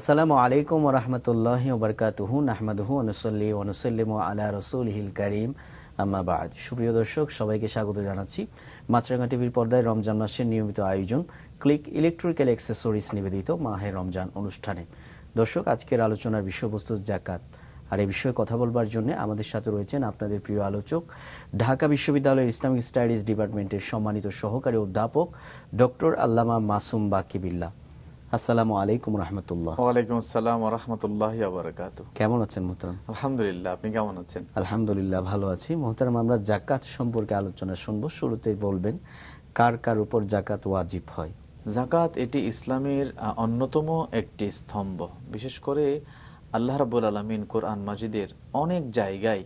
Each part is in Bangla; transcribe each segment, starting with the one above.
আসসালামু আলাইকুম ওয়া রাহমাতুল্লাহি ওয়া বারাকাতুহু নাহমাদুহু ওয়া নুসাল্লি ওয়া নুসাল্লিমু আলা রাসূলিহিল কারীম আম্মা বা'দ। সুপ্রিয় দর্শক, সবাইকে স্বাগত জানাচ্ছি মাছরাঙা টিভির পর্দায় রমজান মাসের নিয়মিত আয়োজন ক্লিক ইলেকট্রিক্যাল অ্যাক্সেসরিজ নিবেদিত মাহে রমজান অনুষ্ঠানে। দর্শক, আজকের আলোচনার বিষয়বস্তু যাকাত। আর এই বিষয়ে কথা বলবার জন্য আমাদের সাথে রয়েছেন আপনাদের প্রিয় আলোচক, ঢাকা বিশ্ববিদ্যালয়ের ইসলামিক স্টাডিজ ডিপার্টমেন্টের সম্মানিত সহকারী অধ্যাপক ডক্টর আল্লামা মাসুম বাকি বিল্লাহ। আসসালামু আলাইকুম রহমতুল্লাহ। ওয়ালাইকুম আসসালাম ওয়া রাহমাতুল্লাহি ওয়া বারাকাতুহু। কেমন আছেন মোহতারাম? আলহামদুলিল্লাহ, আপনি কেমন আছেন? আলহামদুলিল্লাহ, ভালো আছি। মোহতারাম, আমরা যাকাত সম্পর্কে আলোচনা শুনবো। শুরুতে বলবেন কার কার উপর যাকাত ওয়াজিব হয়? যাকাত এটি ইসলামের অন্যতম একটি স্তম্ভ। বিশেষ করে আল্লাহ রাব্বুল আলামিন কোরআন মাজিদের অনেক জায়গায়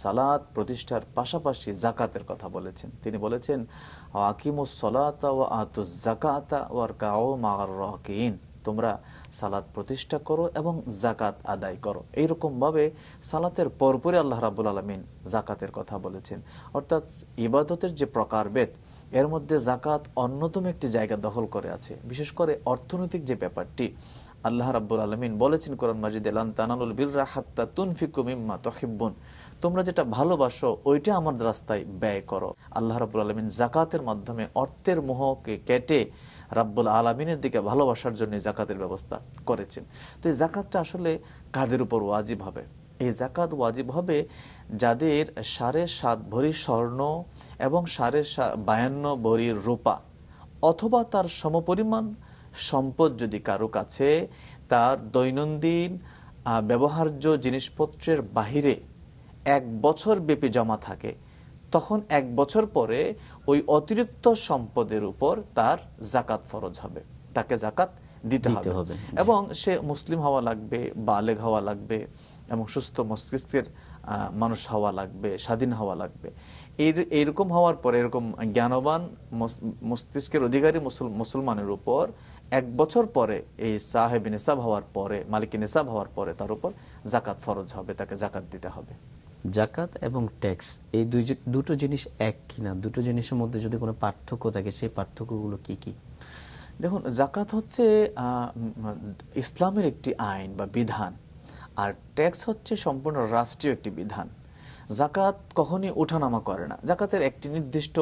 সালাত প্রতিষ্ঠার পাশাপাশি যাকাতের কথা বলেছেন। তিনি বলেছেন, আকিমুস সালাতা ওয়া আতুজ যাকাতা ওয়ারকাউ মা'আর রাকিন, তোমরা সালাত প্রতিষ্ঠা করো এবং যাকাত আদায় করো। এইরকম ভাবে সালাতের পরপরই আল্লাহ রাব্বুল আলামিন যাকাতের কথা বলেছেন। অর্থাৎ ইবাদতের যে প্রকারভেদ, এর মধ্যে যাকাত অন্যতম একটি জায়গা দখল করে আছে। বিশেষ করে অর্থনৈতিক যে ব্যাপারটি, আল্লাহ রাব্বুল আলামিন বলেছেন কোরআন মাজিদে, লান তানালুল বিররা হাত্তা তুনফিকু মিম্মা তুহিব্বুন, তোমরা যেটা ভালোবাসো ওইটা আমার রাস্তায় ব্যয় করো। আল্লাহ রাব্বুল আলামিন যাকাতের মাধ্যমে অর্থের মোহকে কেটে রাব্বুল আলামিনের দিকে ভালোবাসার জন্য যাকাতের ব্যবস্থা করেছেন। তো এই যাকাতটা আসলে কাদের উপর ওয়াজিব হবে? এই যাকাত ওয়াজিব হবে যাদের 7.5 ভরি স্বর্ণ এবং 52 ভরি রূপা অথবা তার সমপরিমাণ সম্পদ যদি কারো কাছে তার দৈনন্দিন ব্যবহার্য জিনিসপত্রের বাহিরে 1 বছর ব্যাপী জমা থাকে, তখন 1 বছর পরে ওই অতিরিক্ত সম্পদের উপর তার যাকাত ফরজ হবে, তাকে যাকাত দিতে হবে। এবং সে মুসলিম হওয়া লাগবে, বালেগ হওয়া লাগবে এবং সুস্থ মস্তিষ্কের মানুষ হওয়া লাগবে, স্বাধীন হওয়া লাগবে। এইরকম হওয়ার পরে, এরকম জ্ঞানবান মস্তিষ্কের অধিকারী মুসলমানের উপর 1 বছর পরে, এই সাহেব নিসাব হওয়ার পরে, মালিক নিসাব হওয়ার পরে তার উপর যাকাত ফরজ হবে, তাকে যাকাত দিতে হবে। যাকাত এবং ট্যাক্স এই দুটো জিনিস এক কিনা? দুটো জিনিসের মধ্যে যদি কোনো পার্থক্য থাকে, সেই পার্থক্যগুলো কি কি? দেখুন, যাকাত হচ্ছে ইসলামের একটি আইন বা বিধান, আর ট্যাক্স হচ্ছে সম্পূর্ণ রাষ্ট্রীয় একটি বিধান। যাকাত কখনই ওঠানামা করে না। যাকাতের একটি নির্দিষ্ট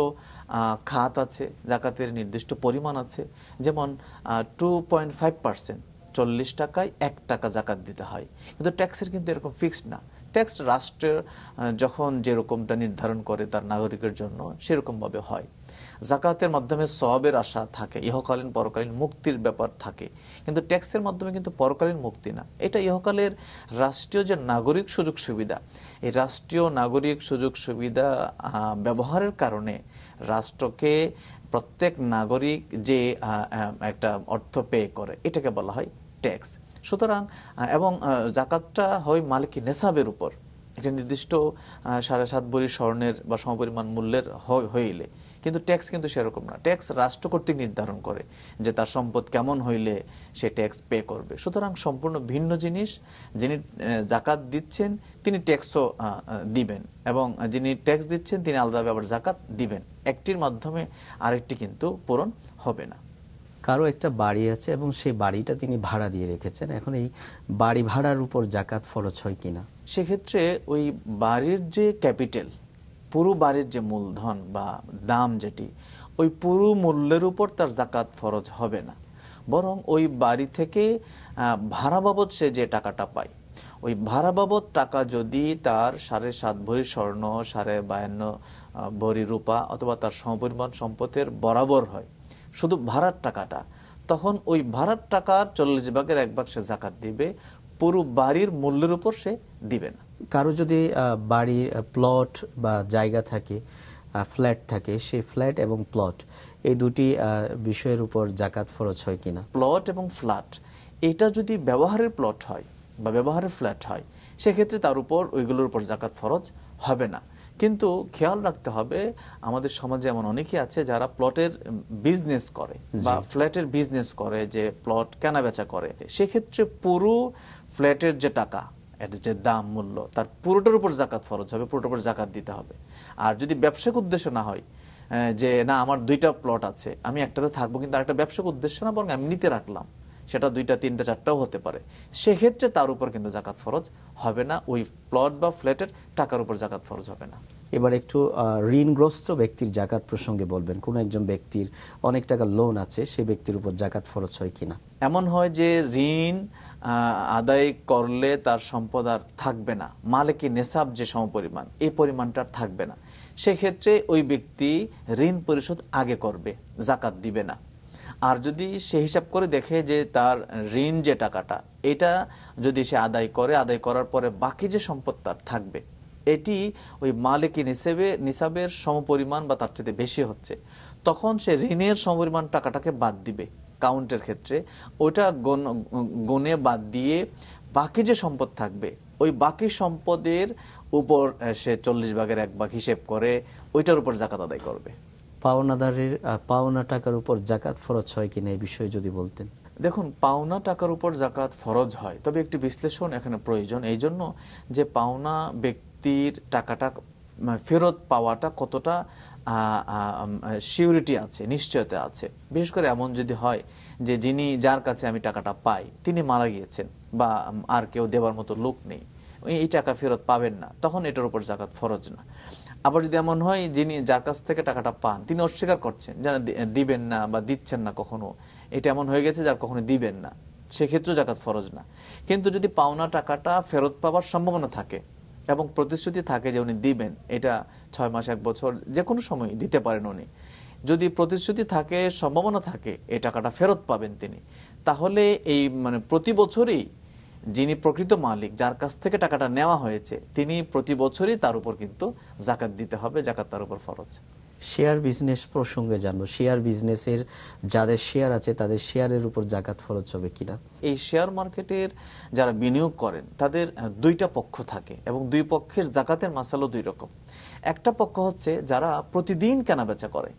খাত আছে, যাকাতের নির্দিষ্ট পরিমাণ আছে। যেমন 2.5%, 40 টাকায় 1 টাকা যাকাত দিতে হয়। কিন্তু ট্যাক্সের কিন্তু এরকম ফিক্সড না। ট্যাক্স রাষ্ট্রের যখন যেরকমটা নির্ধারণ করে তার নাগরিকের জন্য, সেরকমভাবে হয়। যাকাতের মাধ্যমে সওয়াবের আশা থাকে, ইহকালীন পরকালীন মুক্তির ব্যাপার থাকে। কিন্তু ট্যাক্সের মাধ্যমে কিন্তু পরকালীন মুক্তি না। এটা ইহকালের রাষ্ট্রীয় যে নাগরিক সুযোগ সুবিধা, এই রাষ্ট্রীয় নাগরিক সুযোগ সুবিধা ব্যবহারের কারণে রাষ্ট্রকে প্রত্যেক নাগরিক যে একটা অর্থ পে করে, এটাকে বলা হয় ট্যাক্স। সুতরাং এবং যাকাতটা হয় মালিকি নেসাবের উপর, একটা নির্দিষ্ট 7.5 ভরি স্বর্ণের বা সমপরিমাণ মূল্যের হইলে। কিন্তু ট্যাক্স কিন্তু সেরকম না। ট্যাক্স রাষ্ট্র কর্তৃক নির্ধারণ করে যে তার সম্পদ কেমন হইলে সে ট্যাক্স পে করবে। সুতরাং সম্পূর্ণ ভিন্ন জিনিস। যিনি যাকাত দিচ্ছেন তিনি ট্যাক্সও দিবেন, এবং যিনি ট্যাক্স দিচ্ছেন তিনি আলাদাভাবে আবার যাকাত দিবেন। একটির মাধ্যমে আরেকটি কিন্তু পূরণ হবে না। কারো একটা বাড়ি আছে এবং সেই বাড়িটা তিনি ভাড়া দিয়ে রেখেছেন, এখন এই বাড়ি ভাড়ার উপর যাকাত ফরজ হয় কিনা? সেক্ষেত্রে ওই বাড়ির যে ক্যাপিটাল, পুরো বাড়ির যে মূলধন বা দাম যেটি, ওই পুরো মূল্যের উপর তার যাকাত ফরজ হবে না। বরং ওই বাড়ি থেকে ভাড়া বাবদ সে যে টাকাটা পায়, ওই ভাড়া বাবদ টাকা যদি তার 7.5 ভরি স্বর্ণ, 52 ভরি রূপা অথবা তার সমপরিমাণ সম্পদের বরাবর হয়, শুধু ভাড়ার টাকাটা, তখন ওই ভাড়ার টাকার 40 ভাগের 1 ভাগ সে যাকাত দিবে, পুরো বাড়ির মূল্যের উপর সে দিবে না। কারো যদি বাড়ির প্লট বা জায়গা থাকে, ফ্ল্যাট থাকে, সেই ফ্ল্যাট এবং প্লট এই দুটি বিষয়ের উপর যাকাত ফরজ হয় কিনা? প্লট এবং ফ্ল্যাট, এটা যদি ব্যবহারের প্লট হয় বা ব্যবহারের ফ্ল্যাট হয়, সেক্ষেত্রে তার উপর ওইগুলোর উপর যাকাত ফরজ হবে না। কিন্তু খেয়াল রাখতে হবে, আমাদের সমাজে এমন অনেকেই আছে যারা প্লটের বিজনেস করে বা ফ্ল্যাটের বিজনেস করে, যে প্লট কেনা বেচা করে। সেক্ষেত্রে পুরো ফ্ল্যাটের যে টাকা, এর যে দাম মূল্য, তার পুরোটার উপর যাকাত ফরজ হবে, পুরোটার উপর যাকাত দিতে হবে। আর যদি ব্যবসায়িক উদ্দেশ্য না হয়, যে না আমার 2টা প্লট আছে, আমি একটাতে থাকবো কিন্তু আরেকটা ব্যবসায়িক উদ্দেশ্য না, বরং এমনিতে রাখলাম, সেটা 2টা 3টা 4টাও হতে পারে, সেক্ষেত্রে তার উপর কিন্তু জাকাত ফরজ হবে না। ওই প্লট বা ফ্ল্যাটের টাকার উপর জাকাত ফরজ হবে না। এবার একটু ঋণগ্রস্ত ব্যক্তির জাকাত প্রসঙ্গে বলবেন। কোনো একজন ব্যক্তির অনেক টাকা লোন আছে, সেই ব্যক্তির উপর জাকাত ফরজ হয় কিনা? এমন হয় যে ঋণ আদায় করলে তার সম্পদ আর থাকবে না, মালিকি নেসাব যে সমপরিমাণ, এই পরিমাণটা আর থাকবে না। সেক্ষেত্রে ওই ব্যক্তি ঋণ পরিশোধ আগে করবে, জাকাত দিবে না। আর যদি সে হিসাব করে দেখে যে তার ঋণ যে টাকাটা, এটা যদি সে আদায় করে, আদায় করার পরে বাকি যে সম্পদ তার থাকবে, এটি ওই মালিকি নিসাবের সমপরিমাণ বা তার চেয়ে বেশি হচ্ছে, তখন সে ঋণের সমপরিমাণ টাকাটাকে বাদ দিবে কাউন্টের ক্ষেত্রে। ওইটা গুণে বাদ দিয়ে বাকি যে সম্পদ থাকবে, ওই বাকি সম্পদের উপর সে 40 ভাগের 1 ভাগ হিসেব করে ওইটার উপর জাকাত আদায় করবে। পাওনাদারের পাওনা টাকার উপর জাকাত ফরজ হয় কিনা এই বিষয়ে যদি বলতেন। দেখুন, পাওনা টাকার উপর জাকাত ফরজ হয়, তবে একটি বিশ্লেষণ এখানে প্রয়োজন। এই জন্য যে পাওনা ব্যক্তির টাকাটা ফেরত পাওয়াটা কতটা সিউরিটি আছে, নিশ্চয়তা আছে। বিশেষ করে এমন যদি হয় যে যার কাছে আমি টাকাটা পাই তিনি মারা গিয়েছেন বা আর কেউ দেবার মতো লোক নেই, এই টাকা ফেরত পাবেন না, তখন এটার উপর জাকাত ফরজ না। আবার যদি এমন হয় যার কাছ থেকে টাকাটা পান তিনি অস্বীকার করছেন, যেন দিবেন না বা দিচ্ছেন না কখনো, এটা এমন হয়ে গেছে যার কখনো দিবেন না, সেক্ষেত্রেও জাকাত ফরজ না। কিন্তু যদি পাওনা টাকাটা ফেরত পাওয়ার সম্ভাবনা থাকে এবং প্রতিশ্রুতি থাকে যে উনি দিবেন, এটা 6 মাস 1 বছর যে কোনো সময় দিতে পারেন উনি, যদি প্রতিশ্রুতি থাকে, সম্ভাবনা থাকে এই টাকাটা ফেরত পাবেন তিনি, তাহলে এই প্রতি বছরই যিনি প্রকৃত মালিক, যার কাছ থেকে টাকাটা নেওয়া হয়েছে, তিনি প্রতি বছরই তার উপর কিন্তু জাকাত দিতে হবে, জাকাত তার উপর ফরজ। শেয়ার বিজনেস প্রসঙ্গে জানবো। শেয়ার বিজনেসের যাদের শেয়ার আছে তাদের শেয়ারের উপর জাকাত ফরজ হবে কিনা? এই শেয়ার মার্কেটের যারা বিনিয়োগ করেন তাদের 2টা পক্ষ থাকে এবং 2 পক্ষের জাকাতের মাসালো 2 রকম। একটা পক্ষ হচ্ছে যারা প্রতিদিন কেনাবেচা করে,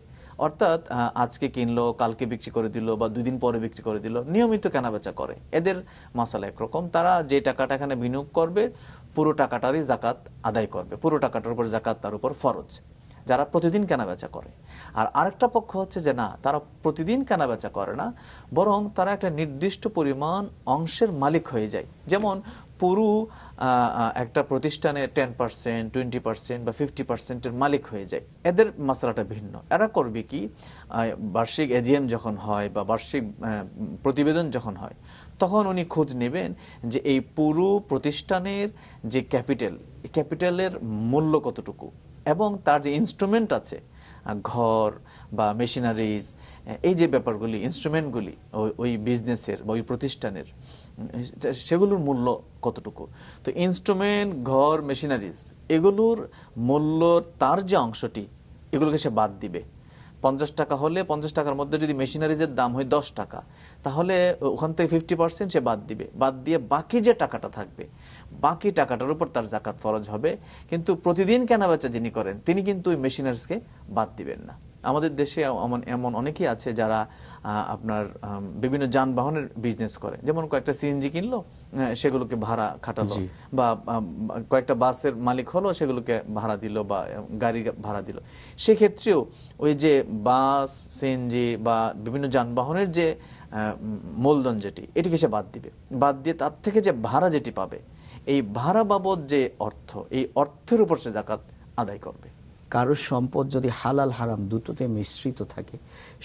অর্থাৎ আজকে কিনলো, কালকে বিক্রি করে দিল বা 2 দিন পরে বিক্রি করে দিল, নিয়মিত কেনাবেচা করে, এদের মাসালা একরকম। তারা যে টাকাটা এখানে বিনিয়োগ করবে পুরো টাকাটারই জাকাত আদায় করবে, পুরো টাকাটার উপর জাকাত তার উপর ফরজ, যারা প্রতিদিন কেনাবেচা করে। আর আরেকটা পক্ষ হচ্ছে যে না, তারা প্রতিদিন কেনাবেচা করে না, বরং তারা একটা নির্দিষ্ট পরিমাণ অংশের মালিক হয়ে যায়। যেমন পুরো একটা প্রতিষ্ঠানের 10%, 20% বা 50%-এর মালিক হয়ে যায়। এদের মাসলাটা ভিন্ন। এরা করবে কি, বার্ষিক এজিএম যখন হয় বা বার্ষিক প্রতিবেদন যখন হয়, তখন উনি খোঁজ নেবেন যে এই পুরো প্রতিষ্ঠানের যে ক্যাপিটালের মূল্য কতটুকু এবং তার যে ইনস্ট্রুমেন্ট আছে, ঘর বা মেশিনারিজ, এই যে ব্যাপারগুলি, ইনস্ট্রুমেন্টগুলি ওই বিজনেসের বা ওই প্রতিষ্ঠানের, সেগুলোর মূল্য কতটুকু। তো ইনস্ট্রুমেন্ট, ঘর, মেশিনারিজ, এগুলোর মূল্য তার যে অংশটি, এগুলোকে সে বাদ দিবে। 50 টাকা হলে 50 টাকার মধ্যে যদি মেশিনারিজের দাম হয় 10 টাকা, তাহলে ওখান থেকে 50% সে বাদ দিবে। বাদ দিয়ে বাকি যে টাকাটা থাকবে, বাকি টাকাটার উপর তার জাকাত ফরজ হবে। কিন্তু প্রতিদিন কেনাবেচা যিনি করেন তিনি কিন্তু ওই মেশিনারিজকে বাদ দিবেন না। আমাদের দেশে এমন অনেকেই আছে যারা আপনার বিভিন্ন যানবাহনের বিজনেস করে, যেমন কয়েকটা সিএনজি কিনলো, সেগুলোকে ভাড়া খাটালো, বা কয়েকটা বাসের মালিক হলো, সেগুলোকে ভাড়া দিল বা গাড়ি ভাড়া দিল। সেক্ষেত্রেও ওই যে বাস, সিএনজি বা বিভিন্ন যানবাহনের যে মূলধন যেটি, এটিকে সে বাদ দিবে। বাদ দিয়ে তার থেকে যে ভাড়া যেটি পাবে, এই ভাড়া বাবদ যে অর্থ, এই অর্থের উপর সে জাকাত আদায় করবে। কারোর সম্পদ যদি হালাল হারাম দুটোতে মিশ্রিত থাকে,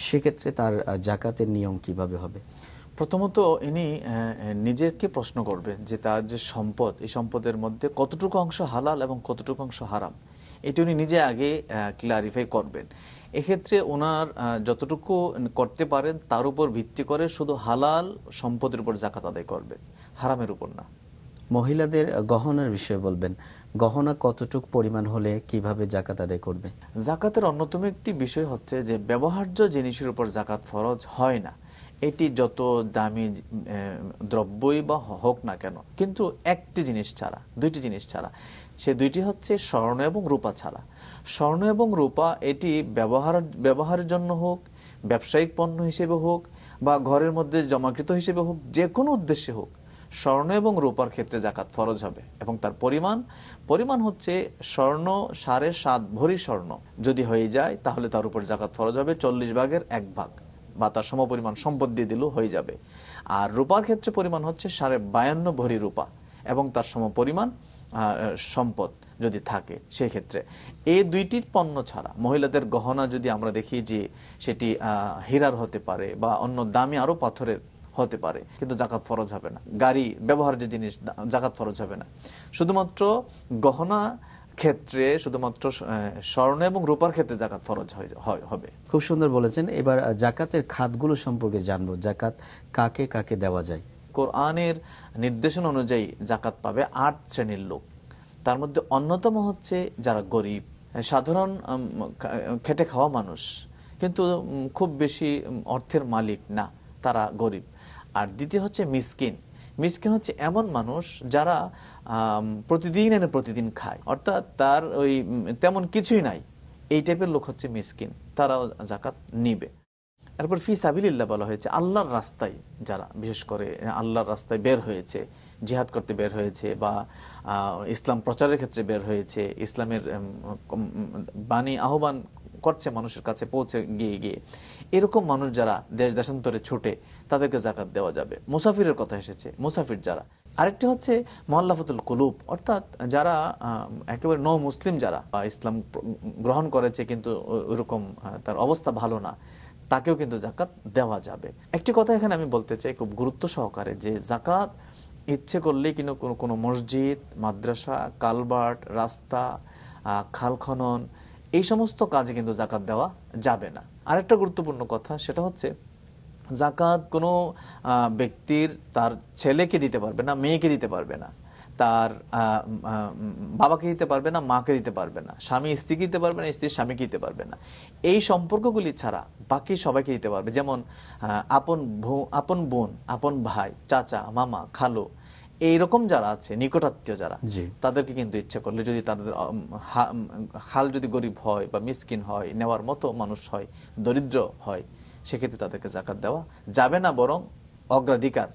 সেক্ষেত্রে তার জাকাতের নিয়ম কিভাবে হবে? প্রথমত ইনি নিজেকে প্রশ্ন করবেন যে তার যে সম্পদ, এই সম্পদের মধ্যে কতটুকু অংশ হালাল এবং কতটুকু অংশ হারাম, এটি উনি নিজে আগে ক্লারিফাই করবেন। এক্ষেত্রে ওনার যতটুকু করতে পারেন তার উপর ভিত্তি করে শুধু হালাল সম্পদের উপর জাকাত আদায় করবেন, হারামের উপর না। মহিলাদের গহনার বিষয়ে বলবেন। গহনা কতটুকু পরিমাণ হলে কিভাবে জাকাত আদায় করবে? জাকাতের অন্যতম একটি বিষয় হচ্ছে যে ব্যবহার্য জিনিসের উপর জাকাত ফরজ হয় না। এটি যত দামি দ্রব্যই বা হোক না কেন, কিন্তু একটি জিনিস ছাড়া, 2টি জিনিস ছাড়া, সে 2টি হচ্ছে স্বর্ণ এবং রূপা ছাড়া। স্বর্ণ এবং রূপা এটি ব্যবহারের জন্য হোক, ব্যবসায়িক পণ্য হিসেবে হোক বা ঘরের মধ্যে জমাকৃত হিসেবে হোক, যে কোনো উদ্দেশ্যে হোক, স্বর্ণ এবং রূপার ক্ষেত্রে জাকাত ফরজ হবে। এবং তার পরিমাণ হচ্ছে স্বর্ণ 7.5 ভরি স্বর্ণ যদি হয়ে যায়, তাহলে তার উপর জাকাত ফরজ হবে 40 ভাগের 1 ভাগ, বা তার সমপরিমাণ সম্পদ দিয়ে দিলেও হয়ে যাবে। আর রূপার ক্ষেত্রে পরিমাণ হচ্ছে 52.5 ভরি রূপা এবং তার সমপরিমাণ সম্পদ যদি থাকে সেই ক্ষেত্রে। এই দুইটি পণ্য ছাড়া মহিলাদের গহনা যদি আমরা দেখি যে সেটি হীরার হতে পারে বা অন্য দামি আরো পাথরের হতে পারে, কিন্তু জাকাত ফরজ হবে না। গাড়ি ব্যবহার্য জিনিস জাকাত ফরজ হবে না। শুধুমাত্র গহনা ক্ষেত্রে, শুধুমাত্র স্বর্ণ এবং রূপার ক্ষেত্রে জাকাত ফরজ হবে। খুব সুন্দর বলেছেন। এবার জাকাতের খাতগুলো সম্পর্কে জানবো, জাকাত কাকে কাকে দেওয়া যায়। কোরআনের নির্দেশনা অনুযায়ী জাকাত পাবে 8 শ্রেণীর লোক। তার মধ্যে অন্যতম হচ্ছে যারা গরিব, সাধারণ খেটে খাওয়া মানুষ, কিন্তু খুব বেশি অর্থের মালিক না, তারা গরিব। আর দ্বিতীয় হচ্ছে মিসকিন। মিসকিন হচ্ছে এমন মানুষ যারা প্রতিদিন এনে প্রতিদিন খায়, অর্থাৎ তার ওই তেমন কিছুই নাই, এই টাইপের লোক হচ্ছে মিসকিন, তারাও জাকাত নিবে। এরপর ফি সাবিলিল্লাহ বলা হয়েছে, আল্লাহর রাস্তায় যারা, বিশেষ করে আল্লাহর রাস্তায় বের হয়েছে, জিহাদ করতে বের হয়েছে বা ইসলাম প্রচারের ক্ষেত্রে বের হয়েছে, ইসলামের বাণী আহ্বান করছে মানুষের কাছে পৌঁছে গিয়ে এরকম মানুষ যারা দেশ দেশান্তরে ছুটে, তাদেরকে জাকাত দেওয়া যাবে। মুসাফিরের কথা এসেছে, মুসাফির যারা। আরেকটি হচ্ছে মুআল্লাফাতুল কুলুব, অর্থাৎ যারা একেবারে মুসলিম, যারা ইসলাম গ্রহণ করেছে কিন্তু ওইরকম তার অবস্থা ভালো না, তাকেও কিন্তু জাকাত দেওয়া যাবে। একটি কথা এখানে আমি বলতে চাই খুব গুরুত্ব সহকারে, যে জাকাত ইচ্ছে করলেই কিন্তু কোনো মসজিদ, মাদ্রাসা, কালভার্ট, রাস্তা, খাল খনন, এই সমস্ত কাজে কিন্তু জাকাত দেওয়া যাবে না। আরেকটা গুরুত্বপূর্ণ কথা, সেটা হচ্ছে জাকাত কোনো ব্যক্তির তার ছেলেকে দিতে পারবে না, মেয়েকে দিতে পারবে না, তার বাবাকে দিতে পারবে না, মাকে দিতে পারবে না, স্বামী স্ত্রীকে দিতে পারবে না, স্ত্রী স্বামীকে দিতে পারবে না। এই সম্পর্কগুলি ছাড়া বাকি সবাইকে দিতে পারবে। যেমন আপন বোন, আপন ভাই, চাচা, মামা, খালো, এইরকম যারা আছে নিকটাত্মীয় যারা, তাদেরকে কিন্তু ইচ্ছা করলে, যদি তাদের হাল যদি গরিব হয় বা মিসকিন হয়, নেওয়ার মতো মানুষ হয়, দরিদ্র হয়, সেক্ষেত্রে তাদেরকে জাকাত দেওয়া যাবে না, বরং অগ্রাধিকার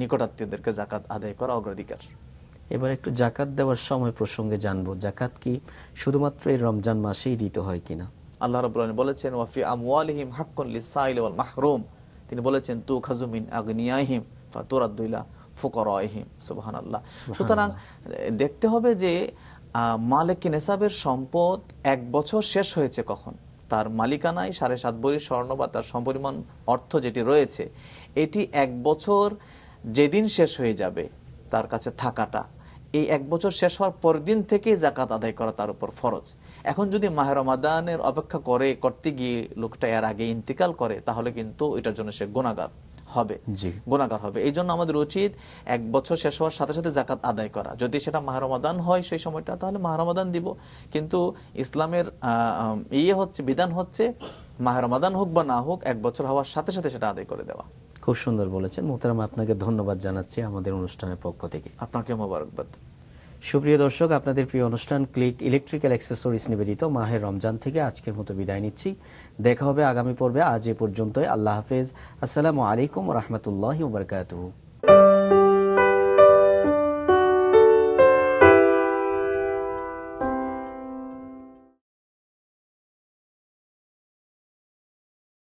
নিকটাত্মীয়দেরকে জাকাত আদায় করা অগ্রাধিকার। এবার একটু জাকাত দেওয়ার সময় প্রসঙ্গে জানবো, জাকাত কি শুধুমাত্র এই রমজান মাসেই দিতে হয় কিনা? আল্লাহ রাব্বুল আলামিন বলেছেন, ওয়া ফি আমওয়ালিহিম হাক্কুন লিস-সাইলি ওয়াল মাহরুম। তিনি বলেছেন, তুখাযু মিন আগনিয়াহিম ফাতুরাদ্দু ইলা ফুকারাইহিম। সুবহানাল্লাহ। সুতরাং দেখতে হবে যে মালিক নেসাবের সম্পদ 1 বছর শেষ হয়েছে কখন, তার মালিকানায় 7.5 ভরি স্বর্ণ বা তার সমপরিমাণ অর্থ যেটি রয়েছে, এটি 1 বছর যেদিন শেষ হয়ে যাবে তার কাছে থাকাটা, এই 1 বছর শেষ হওয়ার পর দিন থেকে জাকাত আদায় করা তার উপর ফরজ। এখন যদি মাহে রমাদানের অপেক্ষা করতে গিয়ে লোকটা এর আগে ইন্তিকাল করে, তাহলে কিন্তু এটার জন্য সে গুনাহগার হবে। এই জন্য আমাদের উচিত 1 বছর শেষ হওয়ার সাথে সাথে জাকাত আদায় করা। যদি সেটা মাহে রমাদান হয় সেই সময়টা, তাহলে মাহে রমাদান দিব। কিন্তু ইসলামের বিধান হচ্ছে মাহে রমাদান হোক বা না হোক, 1 বছর হওয়ার সাথে সাথে সেটা আদায় করে দেওয়া। খুব সুন্দর বলেছেন মোহতারাম, আপনাকে ধন্যবাদ জানাচ্ছি আমাদের অনুষ্ঠানের পক্ষ থেকে। আপনাকে মোবারকবাদ। সুপ্রিয় দর্শক, আপনাদের প্রিয় অনুষ্ঠান ক্লিক ইলেকট্রিক্যাল অ্যাক্সেসরিজ নিবেদিত মাহের রমজান থেকে আজকের মতো বিদায় নিচ্ছি। দেখা হবে আগামী পর্বে। আজ এ পর্যন্তই। আল্লাহ হাফেজ। আসসালামু আলাইকুম ওয়া রাহমাতুল্লাহি ওয়া বারাকাতুহু।